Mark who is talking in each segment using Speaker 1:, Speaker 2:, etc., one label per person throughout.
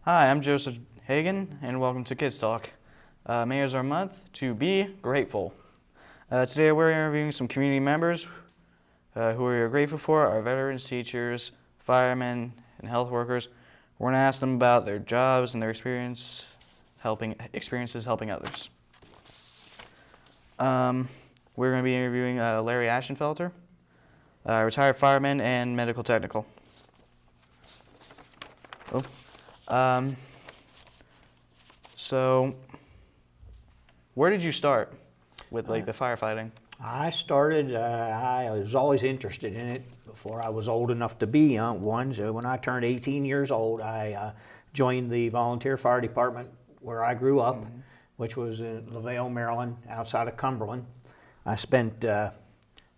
Speaker 1: Hi, I'm Joseph Hagan, and welcome to Kids Talk. May is our month to be grateful. Today we're interviewing some community members who we are grateful for, our veterans, teachers, firemen, and health workers. We're going to ask them about their jobs and their experiences helping others. We're going to be interviewing Larry Ashenfelter, retired fireman and medical technical. So, where did you start with the firefighting?
Speaker 2: I started, I was always interested in it before I was old enough to be one. So when I turned 18 years old, I joined the volunteer fire department where I grew up, which was in LaVale, Maryland, outside of Cumberland. I spent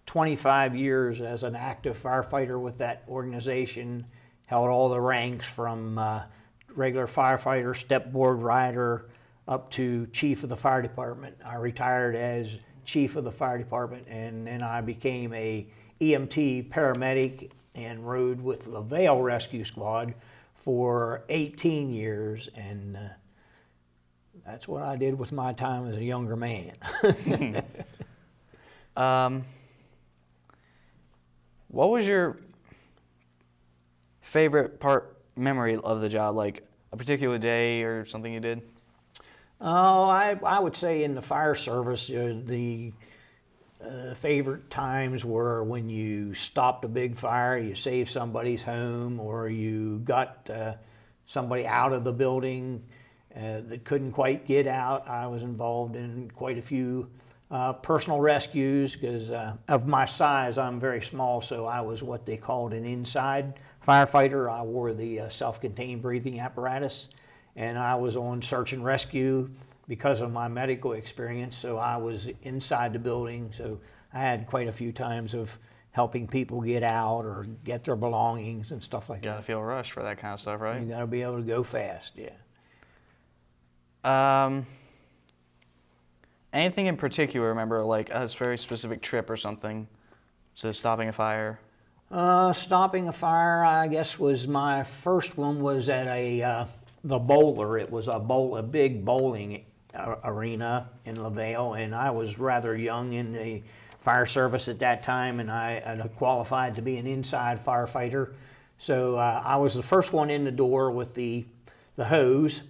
Speaker 2: 25 years as an active firefighter with that organization, held all the ranks from regular firefighter, stepboard rider, up to chief of the fire department. I retired as chief of the fire department, and then I became a EMT paramedic and rode with LaVale Rescue Squad for 18 years, and that's what I did with my time as a younger man.
Speaker 1: What was your favorite memory of the job, like a particular day or something you did?
Speaker 2: Oh, I would say in the fire service, the favorite times were when you stopped a big fire, you saved somebody's home, or you got somebody out of the building that couldn't quite get out. I was involved in quite a few personal rescues because of my size. I'm very small, so I was what they called an inside firefighter. I wore the self-contained breathing apparatus, and I was on search and rescue because of my medical experience, so I was inside the building. So I had quite a few times of helping people get out or get their belongings and stuff like that.
Speaker 1: You gotta feel rushed for that kind of stuff, right?
Speaker 2: You gotta be able to go fast, yeah.
Speaker 1: Anything in particular, remember, like a very specific trip or something to stopping a fire?
Speaker 2: Stopping a fire, I guess, was my first one was at the Bowler. It was a big bowling arena in LaVale, and I was rather young in the fire service at that time, and I had qualified to be an inside firefighter. So I was the first one in the door with the hose,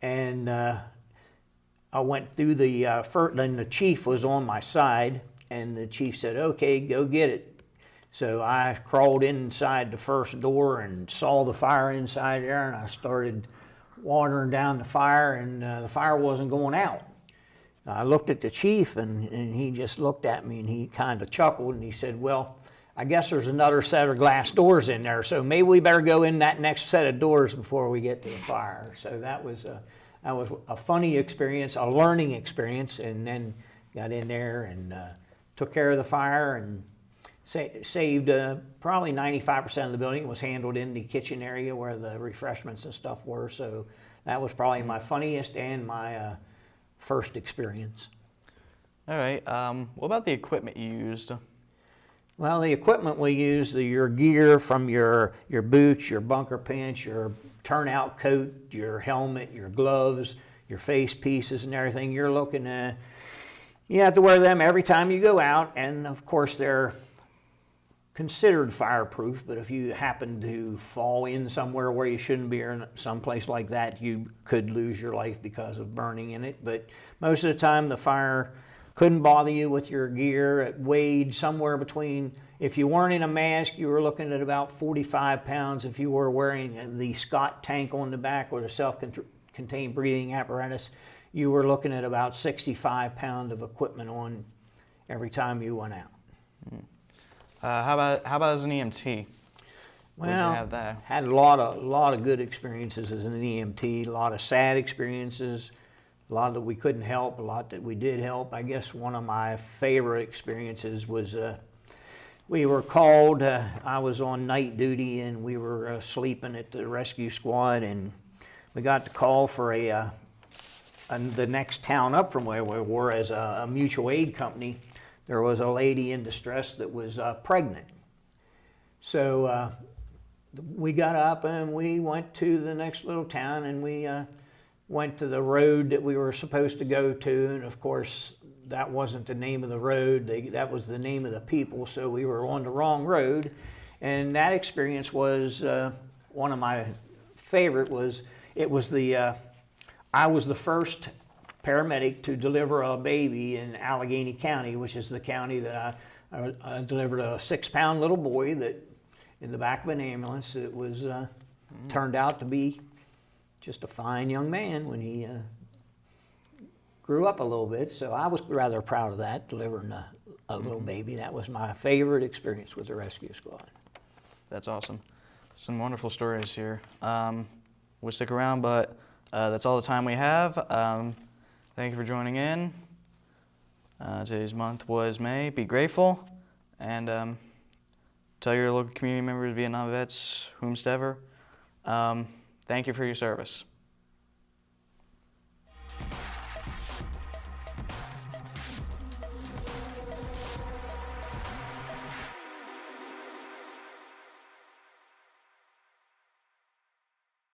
Speaker 2: and I went through the first, then the chief was on my side, and the chief said, "Okay, go get it." So I crawled inside the first door and saw the fire inside there, and I started watering down the fire, and the fire wasn't going out. I looked at the chief, and he just looked at me, and he kind of chuckled, and he said, "Well, I guess there's another set of glass doors in there, so maybe we better go in that next set of doors before we get to the fire." So that was a funny experience, a learning experience, and then got in there and took care of the fire and saved probably 95% of the building. It was handled in the kitchen area where the refreshments and stuff were, so that was probably my funniest and my first experience.
Speaker 1: All right, what about the equipment you used?
Speaker 2: Well, the equipment we used, your gear from your boots, your bunker pants, your turnout coat, your helmet, your gloves, your face pieces and everything, you're looking at, you have to wear them every time you go out, and of course they're considered fireproof, but if you happen to fall in somewhere where you shouldn't be or someplace like that, you could lose your life because of burning in it. But most of the time the fire couldn't bother you with your gear. It weighed somewhere between, if you weren't in a mask, you were looking at about 45 pounds. If you were wearing the Scott tank on the back or the self-contained breathing apparatus, you were looking at about 65 pounds of equipment on every time you went out.
Speaker 1: How about as an EMT?
Speaker 2: Well,
Speaker 1: did you have there?
Speaker 2: Had a lot of good experiences as an EMT, a lot of sad experiences, a lot that we couldn't help, a lot that we did help. I guess one of my favorite experiences was we were called, I was on night duty, and we were sleeping at the rescue squad, and we got the call for the next town up from where we were as a mutual aid company. there was a lady in distress that was pregnant. So we got up and we went to the next little town, and we went to the road that we were supposed to go to, and of course that wasn't the name of the road, that was the name of the people, so we were on the wrong road. And that experience was one of my favorite. I was the first paramedic to deliver a baby in Allegheny County, which is the county that I delivered a 6-pound little boy that in the back of an ambulance. It was turned out to be just a fine young man when he grew up a little bit. So I was rather proud of that, delivering a little baby. That was my favorite experience with the rescue squad.
Speaker 1: That's awesome. Some wonderful stories here. We'll stick around, but that's all the time we have. Thank you for joining in. Today's month was May. Be grateful, and tell your local community members, Vietnam vets, whomsoever. Thank you for your service.